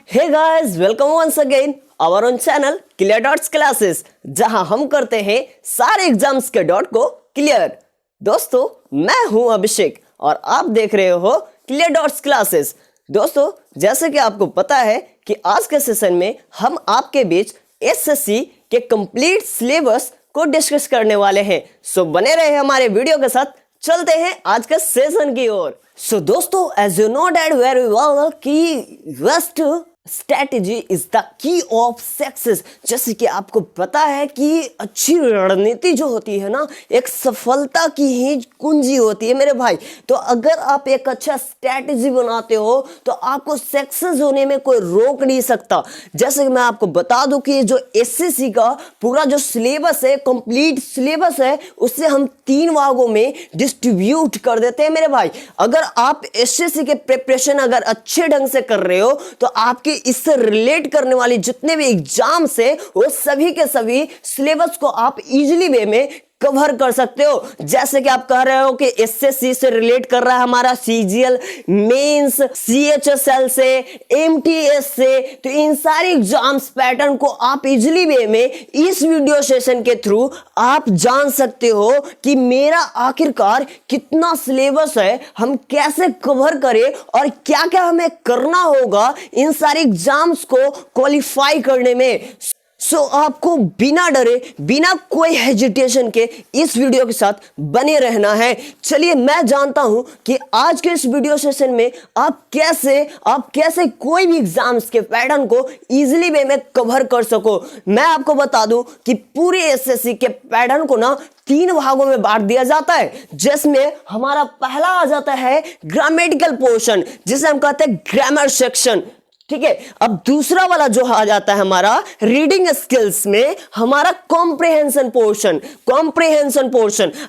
Hey guys, welcome once again our own channel clear dots classes, जहां हम करते हैं सारे एग्जाम्स के डॉट को क्लियर। दोस्तों, मैं हूं अभिषेक और आप देख रहे हो क्लियर डॉट्स क्लासेस। दोस्तों, जैसे कि आपको पता है कि आज के सेशन में हम आपके बीच एसएससी के कंप्लीट सिलेबस को डिस्कस करने वाले हैं। सो बने रहे हमारे वीडियो के साथ, चलते हैं आज के सेशन की ओर। सो दोस्तों, as you know that very well कि best strategy is the key of success. जैसे कि आपको पता है कि अच्छी रणनीति जो होती है ना, एक सफलता की ही कुंजी होती है मेरे भाई। तो अगर आप एक अच्छा स्ट्रेटेजी बनाते हो तो आपको सक्सेस होने में कोई रोक नहीं सकता। जैसे कि मैं आपको बता दूं कि जो एसएससी का पूरा जो सिलेबस है, कंप्लीट सिलेबस है, उससे हम 3 भागों में डिस्ट्रीब्यूट कर देते हैं मेरे भाई। अगर आप एसएससी के प्रिपरेशन अगर अच्छे ढंग से कर रहे हो तो आपके इससे रिलेट करने वाली जितने भी एग्जाम्स है वो सभी के सभी सिलेबस को आप इजीली वे में कवर कर सकते हो। जैसे कि आप कह रहे हो कि एसएससी से रिलेट कर रहा है हमारा सीजीएल मेंस, सीएचएसएल से, एमटीएस से, तो इन सारे एग्जाम्स पैटर्न को आप इजीली वे में इस वीडियो सेशन के थ्रू आप जान सकते हो कि मेरा आखिरकार कितना सिलेबस है, हम कैसे कवर करें और क्या क्या हमें करना होगा इन सारे एग्जाम्स को क्वालिफाई करने में। सो आपको बिना डरे, बिना कोई हेजिटेशन के इस वीडियो के साथ बने रहना है। चलिए, मैं जानता हूं कि आज के इस वीडियो सेशन में आप कैसे कोई भी एग्जाम्स के पैटर्न को इजीली वे में कवर कर सको। मैं आपको बता दूं कि पूरे एसएससी के पैटर्न को ना 3 भागों में बांट दिया जाता है, जिसमें हमारा पहला आ जाता है ग्रामेटिकल पोर्शन, जिसे हम कहते हैं ग्रामर सेक्शन। ठीक है। अब दूसरा वाला जो आ जाता है हमारा रीडिंग स्किल्स में हमारा कॉम्प्रिहेंशन पोर्शन।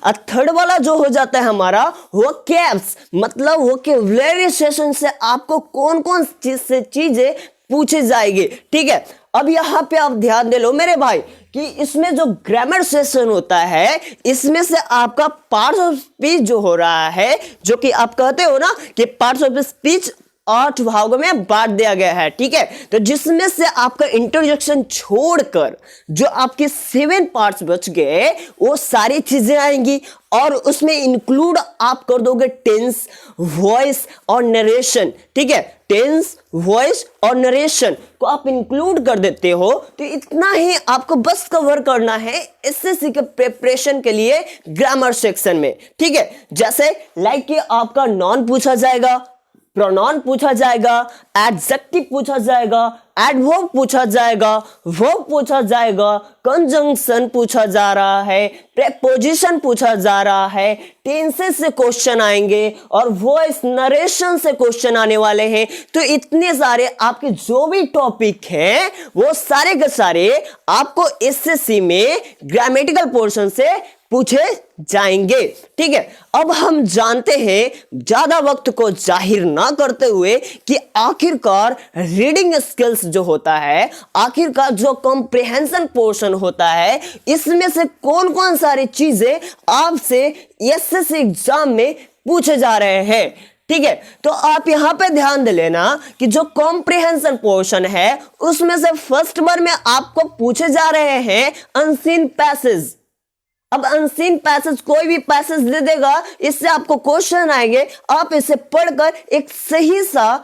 और थर्ड वाला जो हो जाता है हमारा वो कैप्स, मतलब वोकैबुलरी सेशन से आपको कौन कौन से चीजें पूछी जाएगी। ठीक है। अब यहां पे आप ध्यान दे लो मेरे भाई कि इसमें जो ग्रामर सेशन होता है, इसमें से आपका पार्ट्स ऑफ स्पीच जो हो रहा है, जो कि आप कहते हो ना कि पार्ट्स ऑफ स्पीच 8 भागों में बांट दिया गया है। ठीक है। तो जिसमें से आपका इंट्रोडक्शन छोड़कर जो आपके 7 पार्ट्स बच गए वो सारी चीजें आएंगी और उसमें इंक्लूड आप कर दोगे टेंस, वॉइस और नरेशन। ठीक है। टेंस, वॉइस और नरेशन को आप इंक्लूड कर देते हो तो इतना ही आपको बस कवर करना है एसएससी के प्रिपरेशन के लिए ग्रामर सेक्शन में। ठीक है। जैसे लाइक कि आपका नॉन पूछा जाएगा, प्रोनाउन पूछा जाएगा, एडजेक्टिव पूछा जाएगा, एडवर्ब पूछा जाएगा, वर्ब पूछा जाएगा, कंजंक्शन पूछा जा रहा है, प्रेपोजिशन पूछा जा रहा है, टेंसेस से क्वेश्चन आएंगे और वॉइस नरेशन से क्वेश्चन आने वाले हैं। तो इतने सारे आपके जो भी टॉपिक हैं वो सारे के सारे आपको एसएससी में ग्रामेटिकल पोर्शन से पूछे जाएंगे। ठीक है। अब हम जानते हैं, ज्यादा वक्त को जाहिर ना करते हुए, कि आखिरकार रीडिंग स्किल्स जो होता है, आखिरकार जो कॉम्प्रिहेंशन पोर्शन होता है, इसमें से कौन कौन सारी चीजें आपसे एसएससी एग्जाम में पूछे जा रहे हैं। ठीक है। तो आप यहां पे ध्यान दे लेना कि जो कॉम्प्रिहेंशन पोर्शन है उसमें से फर्स्ट बार में आपको पूछे जा रहे हैं अनसीन पैसेज। अब अनसीन पैसेज कोई भी पैसेज दे देगा, इससे आपको क्वेश्चन आएंगे, आप इसे पढ़कर एक सही सा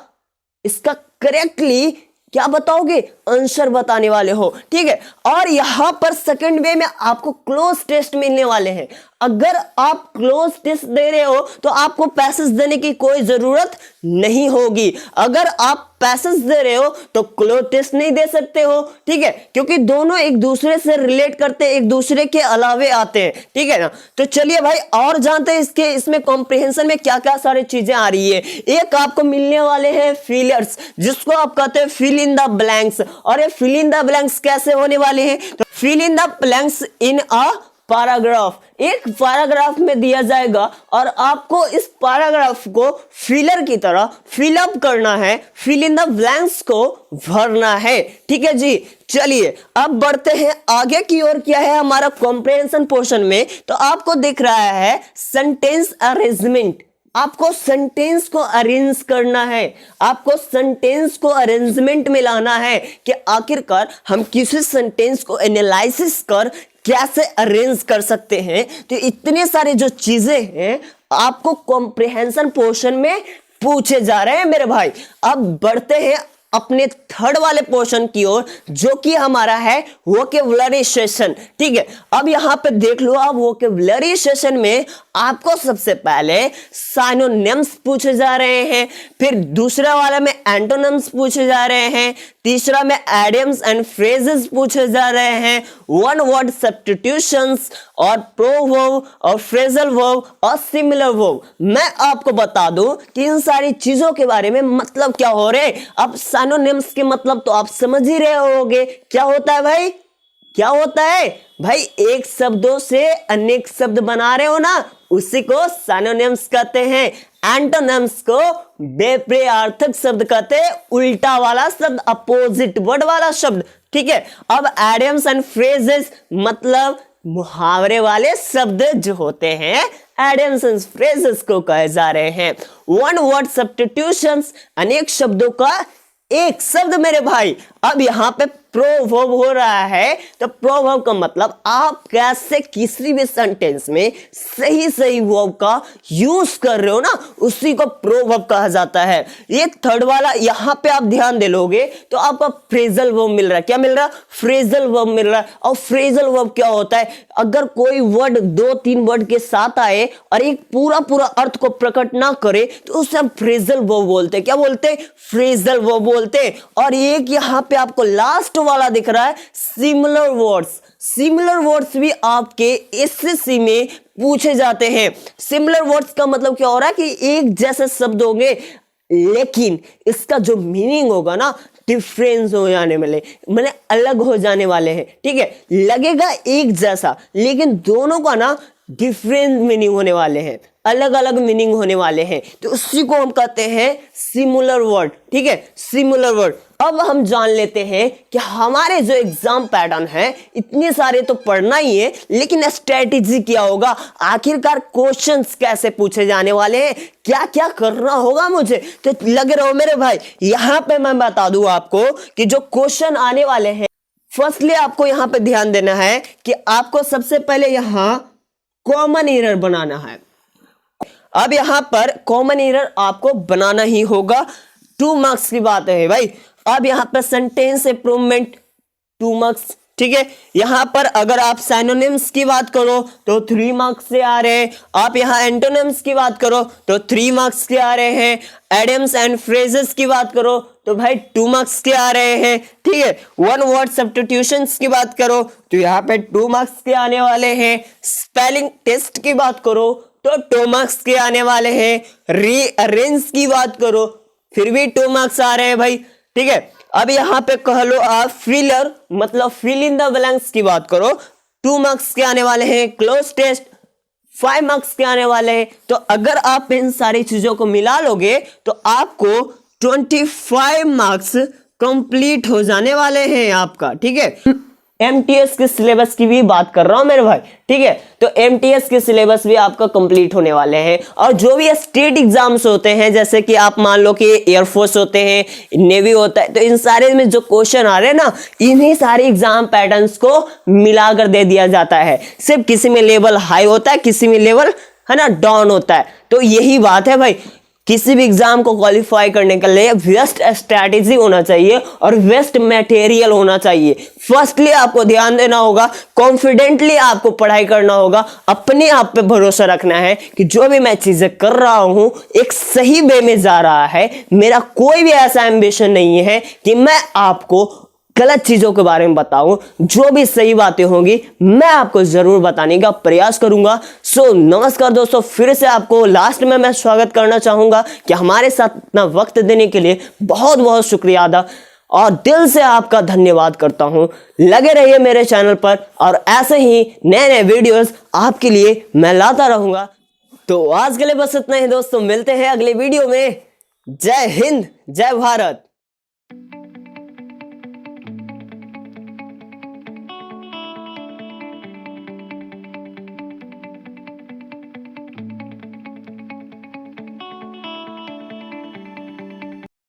इसका करेक्टली क्या बताओगे, आंसर बताने वाले हो। ठीक है। और यहां पर सेकंड वे में आपको क्लोज टेस्ट मिलने वाले हैं। अगर आप क्लोज टेस्ट दे रहे हो तो आपको पैसेज देने की कोई जरूरत नहीं होगी। अगर आप पैसेज दे रहे हो तो क्लोज टेस्ट नहीं दे सकते हो। ठीक है। क्योंकि दोनों एक दूसरे से रिलेट करते हैं, एक दूसरे के अलावे आते हैं। ठीक है ना। तो चलिए भाई और जानते हैं इसमें कॉम्प्रिहेंशन में क्या क्या सारी चीजें आ रही है। एक आपको मिलने वाले हैं फिलर्स, जिसको आप कहते हैं फिल इन द ब्लैंक्स। और ये फिल इन द ब्लैंक्स कैसे होने वाले हैं, तो fill in the blanks in a paragraph, एक पैराग्राफ में दिया जाएगा और आपको इस पैराग्राफ को फिलर की तरह फिल अप करना है, फिल इन द ब्लैंक्स को भरना है। ठीक है जी। चलिए अब बढ़ते हैं आगे की ओर। क्या है हमारा कॉम्प्रिहेंशन पोर्शन में, तो आपको दिख रहा है सेंटेंस अरेंजमेंट। आपको सेंटेंस को अरेंज करना है, आपको सेंटेंस को अरेंजमेंट में लाना है कि आखिरकार हम किसी सेंटेंस को एनालिसिस कर कैसे अरेंज कर सकते हैं। तो इतने सारे जो चीजें हैं आपको कॉम्प्रिहेंशन पोर्शन में पूछे जा रहे हैं मेरे भाई। अब बढ़ते हैं अपने थर्ड वाले पोर्शन की ओर, जो कि हमारा है वोकैबुलरी सेशन। ठीक है, अब यहां पे देख लो, आप वोकैबुलरी सेशन में आपको सबसे पहले साइनोनिम्स पूछे जा रहे हैं, फिर दूसरा वाला में एंटोनिम्स पूछे जा रहे हैं, तीसरा में एडियम्स एंड फ्रेजेस पूछे जा रहे हैं, वन वर्ड सब्स्टिट्यूशंस और प्रोवर्ब और फ्रेजल वर्ब और सिमिलर वर्ब। मैं आपको बता दूं कि इन सारी चीजों के बारे में मतलब क्या हो रहे। अब साइनोनिम्स के मतलब तो आप समझ ही रहे होगे, क्या होता है भाई, क्या होता है भाई, एक शब्दों से अनेक शब्द बना रहे हो ना, उसी को साइनोनिम्स कहते हैं। एंटोनिम्स को बेपर्यार्थक शब्द कहते हैं, उल्टा वाला शब्द, अपोजिट वर्ड वाला शब्द। ठीक है, अब एडियम्स एंड फ्रेजेस मतलब मुहावरे वाले शब्द जो होते हैं, एडियम्स एंड फ्रेजेस को कहे जा रहे हैं। वन वर्ड सब्स्टिट्यूशंस अनेक शब्दों का एक शब्द मेरे भाई। अब यहां पे प्रोवर्ब हो रहा है, तो प्रोवर्ब का मतलब आप कैसे किसी भी सेंटेंस में सही सही वर्ब का यूज कर रहे हो ना, उसी को प्रोवर्ब कहा जाता है। ये थर्ड वाला यहां पे आप ध्यान दे लोगे तो आपका फ्रेजल वर्ब मिल रहा है। क्या मिल रहा है, फ्रेजल वर्ब मिल रहा है। और फ्रेजल वर्ब क्या होता है, अगर कोई वर्ड 2-3 वर्ड के साथ आए और एक पूरा पूरा अर्थ को प्रकट ना करे तो उसे हम फ्रेजल वर्ब बोलते हैं। क्या बोलते हैं, फ्रेजल वर्ब बोलते हैं। और एक यहां पे आपको लास्ट वाला दिख रहा है सिमिलर वर्ड्स। सिमिलर वर्ड्स भी आपके एसएससी में पूछे जाते हैं। सिमिलर वर्ड्स का मतलब क्या हो रहा है कि एक जैसे शब्द होंगे लेकिन इसका जो मीनिंग होगा ना डिफरेंस हो जाने वाले, माने अलग हो जाने वाले हैं। ठीक है, लगेगा एक जैसा लेकिन दोनों का ना डिफरेंट मीनिंग होने वाले हैं, अलग अलग मीनिंग होने वाले हैं, तो उसी को हम कहते हैं सिमिलर वर्ड। ठीक है, सिमिलर वर्ड। अब हम जान लेते हैं कि हमारे जो एग्जाम पैटर्न है, इतने सारे तो पढ़ना ही है, लेकिन स्ट्रेटेजी क्या होगा, आखिरकार क्वेश्चंस कैसे पूछे जाने वाले हैं, क्या क्या करना होगा मुझे, तो लगे रहो मेरे भाई। यहां पे मैं बता दूं आपको कि जो क्वेश्चन आने वाले हैं, फर्स्टली आपको यहां पे ध्यान देना है कि आपको सबसे पहले यहां कॉमन एरर बनाना है। अब यहां पर कॉमन एरर आपको बनाना ही होगा, 2 मार्क्स की बात है भाई। अब यहां पर सेंटेंस इंप्रूवमेंट 2 मार्क्स। ठीक है, यहां पर अगर आप साइनोनिम्स की बात करो तो 3 मार्क्स से आ रहे हैं, आप यहां एंटोनिम्स की बात करो तो 3 मार्क्स के आ रहे हैं, एडियम्स एंड फ्रेजेस की बात करो तो भाई 2 मार्क्स के आ रहे हैं। ठीक है, वन वर्ड सब्स्टिट्यूशंस की बात करो तो यहां पे 2 मार्क्स के आने वाले हैं, स्पेलिंग टेस्ट की बात करो तो 2 मार्क्स के आने वाले हैं, रीअरेंज की बात करो फिर भी 2 मार्क्स आ रहे हैं भाई। ठीक है, अब यहां पे कह लो आप फिलर मतलब फिल इन द ब्लैंक्स की बात करो, 2 मार्क्स के आने वाले हैं, क्लोज टेस्ट 5 मार्क्स के आने वाले हैं। तो अगर आप इन सारी चीजों को मिला लोगे तो आपको 25 मार्क्स कंप्लीट हो जाने वाले हैं आपका। ठीक है, एमटीएस के सिलेबस की भी बात कर रहा हूं मेरे भाई। ठीक है, तो एमटीएस के सिलेबस भी आपका कंप्लीट होने वाले हैं। और जो भी स्टेट एग्जाम्स होते हैं, जैसे कि आप मान लो कि एयरफोर्स होते हैं, नेवी होता है, तो इन सारे में जो क्वेश्चन आ रहे हैं ना, इन्हीं सारे एग्जाम पैटर्न्स को मिलाकर दे दिया जाता है। सिर्फ किसी में लेवल हाई होता है, किसी में लेवल है ना डाउन होता है। तो यही बात है भाई, किसी भी एग्जाम को क्वालिफाई करने के लिए बेस्ट स्ट्रैटेजी होना चाहिए और बेस्ट मटेरियल होना चाहिए। फर्स्टली आपको ध्यान देना होगा, कॉन्फिडेंटली आपको पढ़ाई करना होगा, अपने आप पे भरोसा रखना है कि जो भी मैं चीजें कर रहा हूं एक सही वे में जा रहा है। मेरा कोई भी ऐसा एम्बिशन नहीं है कि मैं आपको गलत चीजों के बारे में बताऊं, जो भी सही बातें होंगी मैं आपको जरूर बताने का प्रयास करूंगा। सो नमस्कार दोस्तों, फिर से आपको लास्ट में मैं स्वागत करना चाहूंगा कि हमारे साथ अपना वक्त देने के लिए बहुत बहुत शुक्रिया अदा और दिल से आपका धन्यवाद करता हूं। लगे रहिए मेरे चैनल पर और ऐसे ही नए नए वीडियोस आपके लिए मैं लाता रहूंगा। तो आज के लिए बस इतना ही दोस्तों, मिलते हैं अगले वीडियो में। जय हिंद, जय भारत।